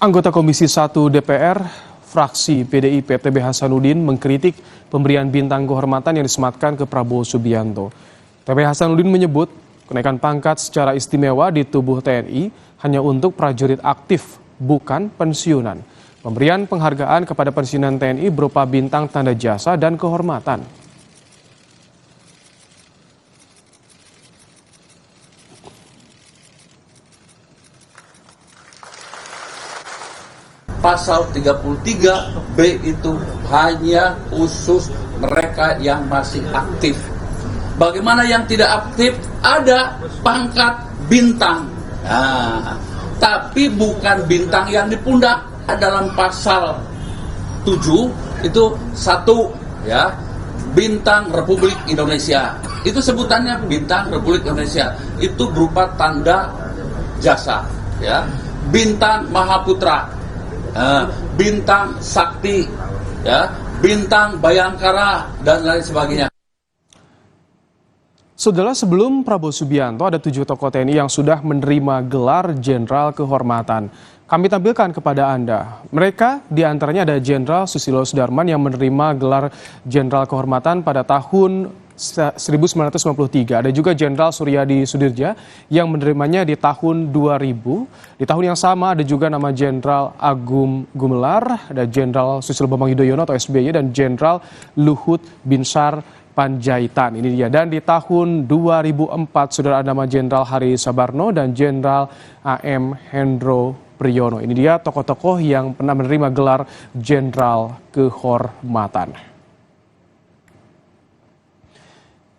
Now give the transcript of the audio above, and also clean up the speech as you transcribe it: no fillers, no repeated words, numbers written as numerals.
Anggota Komisi 1 DPR, fraksi PDIP TB Hasanuddin mengkritik pemberian bintang kehormatan yang disematkan ke Prabowo Subianto. TB Hasanuddin menyebut kenaikan pangkat secara istimewa di tubuh TNI hanya untuk prajurit aktif, bukan pensiunan. Pemberian penghargaan kepada pensiunan TNI berupa bintang tanda jasa dan kehormatan. Pasal 33B itu hanya khusus mereka yang masih aktif. Bagaimana yang tidak aktif? Ada pangkat bintang. Nah, tapi bukan bintang yang di pundak. Dalam pasal 7 itu satu ya, bintang Republik Indonesia. Itu sebutannya bintang Republik Indonesia. Itu berupa tanda jasa ya. Bintang Mahaputra, bintang Sakti, ya, bintang Bayangkara, dan lain sebagainya. Saudara, sebelum Prabowo Subianto ada 7 tokoh TNI yang sudah menerima gelar Jenderal Kehormatan. Kami tampilkan kepada Anda. Mereka diantaranya ada Jenderal Susilo Sudarman yang menerima gelar Jenderal Kehormatan pada tahun 1993. Ada juga Jenderal Suryadi Sudirja yang menerimanya di tahun 2000. Di tahun yang sama ada juga nama Jenderal Agung Gumelar, ada Jenderal Susilo Bambang Yudhoyono atau SBY, dan Jenderal Luhut Binsar Panjaitan. Ini dia. Dan di tahun 2004 saudara ada nama Jenderal Hari Sabarno dan Jenderal AM Hendro Priyono. Ini dia tokoh-tokoh yang pernah menerima gelar Jenderal Kehormatan.